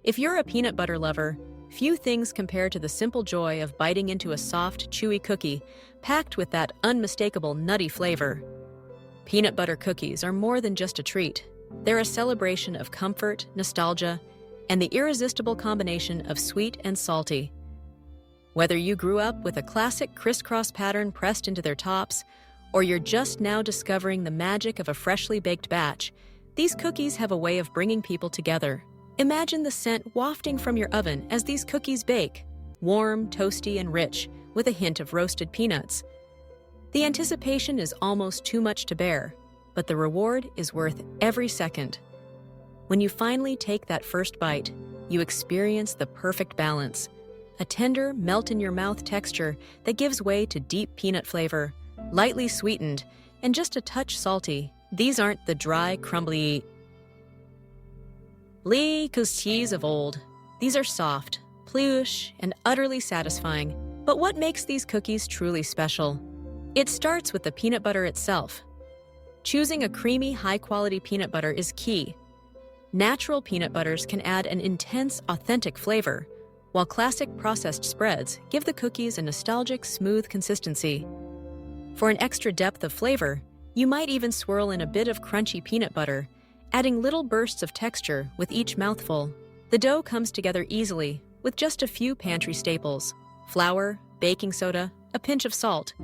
If you're a peanut butter lover, few things compare to the simple joy of biting into a soft, chewy cookie packed with that unmistakable nutty flavor. Peanut butter cookies are more than just a treat. They're a celebration of comfort, nostalgia, and the irresistible combination of sweet and salty. Whether you grew up with a classic crisscross pattern pressed into their tops, or you're just now discovering the magic of a freshly baked batch, these cookies have a way of bringing people together. Imagine the scent wafting from your oven as these cookies bake, warm, toasty, and rich, with a hint of roasted peanuts. The anticipation is almost too much to bear, but the reward is worth every second. When you finally take that first bite, you experience the perfect balance. A tender, melt-in-your-mouth texture that gives way to deep peanut flavor, lightly sweetened, and just a touch salty. These aren't the dry, crumbly cookies of old. These are soft, plush, and utterly satisfying. But what makes these cookies truly special? It starts with the peanut butter itself. Choosing a creamy, high-quality peanut butter is key. Natural peanut butters can add an intense, authentic flavor, while classic processed spreads give the cookies a nostalgic, smooth consistency. For an extra depth of flavor, you might even swirl in a bit of crunchy peanut butter, adding little bursts of texture with each mouthful. The dough comes together easily with just a few pantry staples: flour, baking soda, a pinch of salt,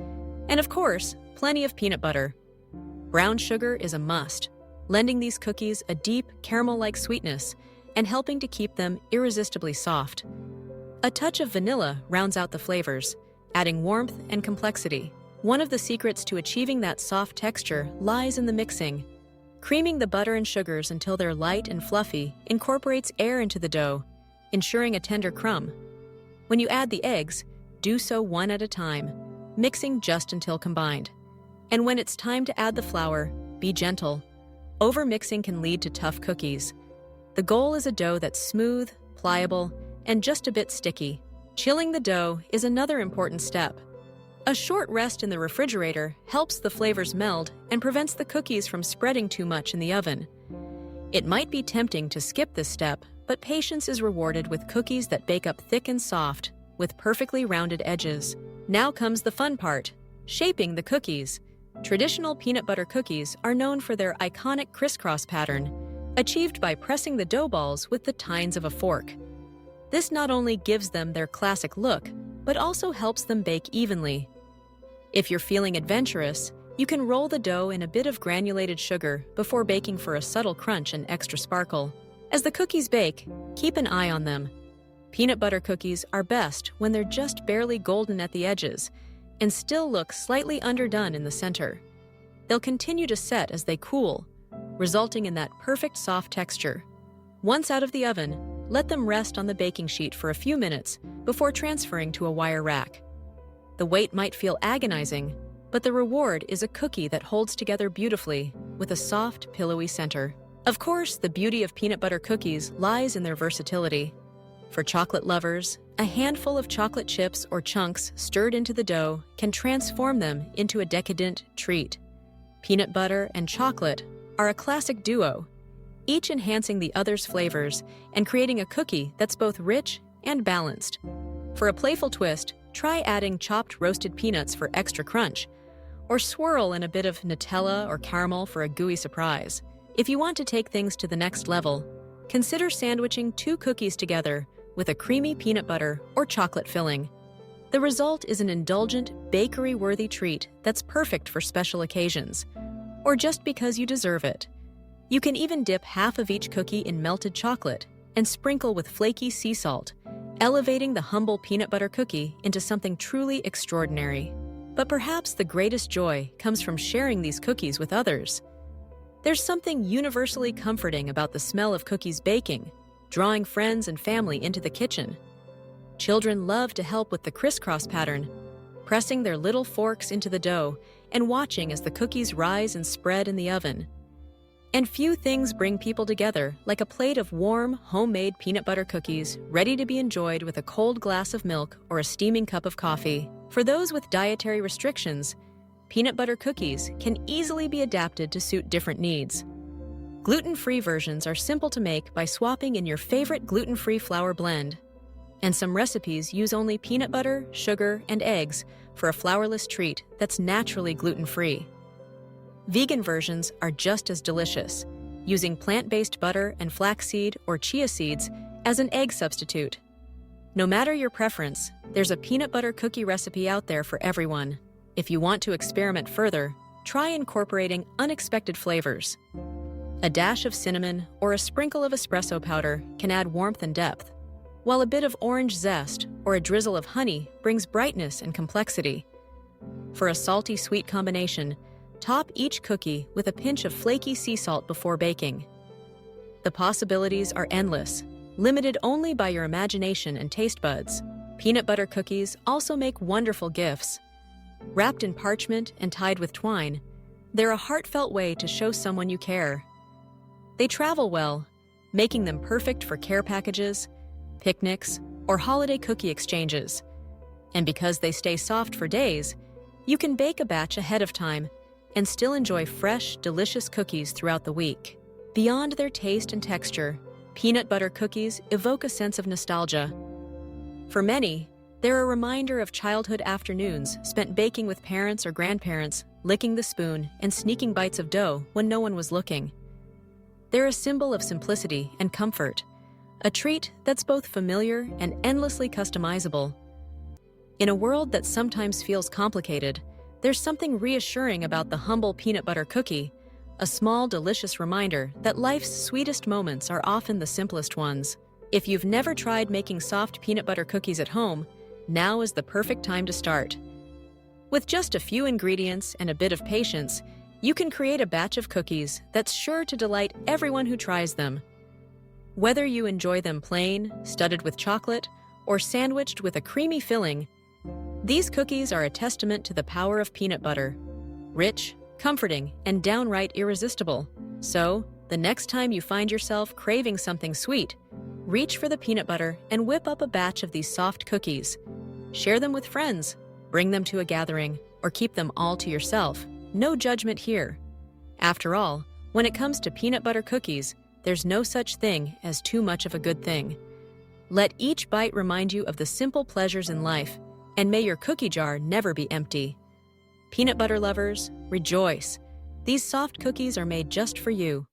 and of course, plenty of peanut butter. Brown sugar is a must, lending these cookies a deep, caramel-like sweetness and helping to keep them irresistibly soft. A touch of vanilla rounds out the flavors, adding warmth and complexity. One of the secrets to achieving that soft texture lies in the mixing. Creaming the butter and sugars until they're light and fluffy incorporates air into the dough, ensuring a tender crumb. When you add the eggs, do so one at a time, mixing just until combined. And when it's time to add the flour, be gentle. Over-mixing can lead to tough cookies. The goal is a dough that's smooth, pliable, and just a bit sticky. Chilling the dough is another important step. A short rest in the refrigerator helps the flavors meld and prevents the cookies from spreading too much in the oven. It might be tempting to skip this step, but patience is rewarded with cookies that bake up thick and soft, with perfectly rounded edges. Now comes the fun part: shaping the cookies. Traditional peanut butter cookies are known for their iconic crisscross pattern, achieved by pressing the dough balls with the tines of a fork. This not only gives them their classic look, but also helps them bake evenly. If you're feeling adventurous, you can roll the dough in a bit of granulated sugar before baking for a subtle crunch and extra sparkle. As the cookies bake, keep an eye on them. Peanut butter cookies are best when they're just barely golden at the edges and still look slightly underdone in the center. They'll continue to set as they cool, resulting in that perfect soft texture. Once out of the oven, let them rest on the baking sheet for a few minutes before transferring to a wire rack. The wait might feel agonizing, but the reward is a cookie that holds together beautifully with a soft, pillowy center. Of course, the beauty of peanut butter cookies lies in their versatility. For chocolate lovers, a handful of chocolate chips or chunks stirred into the dough can transform them into a decadent treat. Peanut butter and chocolate are a classic duo, each enhancing the other's flavors and creating a cookie that's both rich and balanced. For a playful twist, try adding chopped roasted peanuts for extra crunch, or swirl in a bit of Nutella or caramel for a gooey surprise. If you want to take things to the next level, consider sandwiching 2 cookies together with a creamy peanut butter or chocolate filling. The result is an indulgent, bakery-worthy treat that's perfect for special occasions, or just because you deserve it. You can even dip half of each cookie in melted chocolate and sprinkle with flaky sea salt, elevating the humble peanut butter cookie into something truly extraordinary. But perhaps the greatest joy comes from sharing these cookies with others. There's something universally comforting about the smell of cookies baking, drawing friends and family into the kitchen. Children love to help with the crisscross pattern, pressing their little forks into the dough and watching as the cookies rise and spread in the oven. And few things bring people together like a plate of warm, homemade peanut butter cookies ready to be enjoyed with a cold glass of milk or a steaming cup of coffee. For those with dietary restrictions, peanut butter cookies can easily be adapted to suit different needs. Gluten-free versions are simple to make by swapping in your favorite gluten-free flour blend. And some recipes use only peanut butter, sugar, and eggs for a flourless treat that's naturally gluten-free. Vegan versions are just as delicious, using plant-based butter and flaxseed or chia seeds as an egg substitute. No matter your preference, there's a peanut butter cookie recipe out there for everyone. If you want to experiment further, try incorporating unexpected flavors. A dash of cinnamon or a sprinkle of espresso powder can add warmth and depth, while a bit of orange zest or a drizzle of honey brings brightness and complexity. For a salty-sweet combination, top each cookie with a pinch of flaky sea salt before baking. The possibilities are endless, limited only by your imagination and taste buds. Peanut butter cookies also make wonderful gifts. Wrapped in parchment and tied with twine, they're a heartfelt way to show someone you care. They travel well, making them perfect for care packages, picnics, or holiday cookie exchanges. And because they stay soft for days, you can bake a batch ahead of time and still enjoy fresh, delicious cookies throughout the week. Beyond their taste and texture, peanut butter cookies evoke a sense of nostalgia. For many, they're a reminder of childhood afternoons spent baking with parents or grandparents, licking the spoon and sneaking bites of dough when no one was looking. They're a symbol of simplicity and comfort, a treat that's both familiar and endlessly customizable. In a world that sometimes feels complicated, there's something reassuring about the humble peanut butter cookie, a small, delicious reminder that life's sweetest moments are often the simplest ones. If you've never tried making soft peanut butter cookies at home, now is the perfect time to start. With just a few ingredients and a bit of patience, you can create a batch of cookies that's sure to delight everyone who tries them. Whether you enjoy them plain, studded with chocolate, or sandwiched with a creamy filling, these cookies are a testament to the power of peanut butter. Rich, comforting, and downright irresistible. So, the next time you find yourself craving something sweet, reach for the peanut butter and whip up a batch of these soft cookies. Share them with friends, bring them to a gathering, or keep them all to yourself. No judgment here. After all, when it comes to peanut butter cookies, there's no such thing as too much of a good thing. Let each bite remind you of the simple pleasures in life, and may your cookie jar never be empty. Peanut butter lovers, rejoice! These soft cookies are made just for you.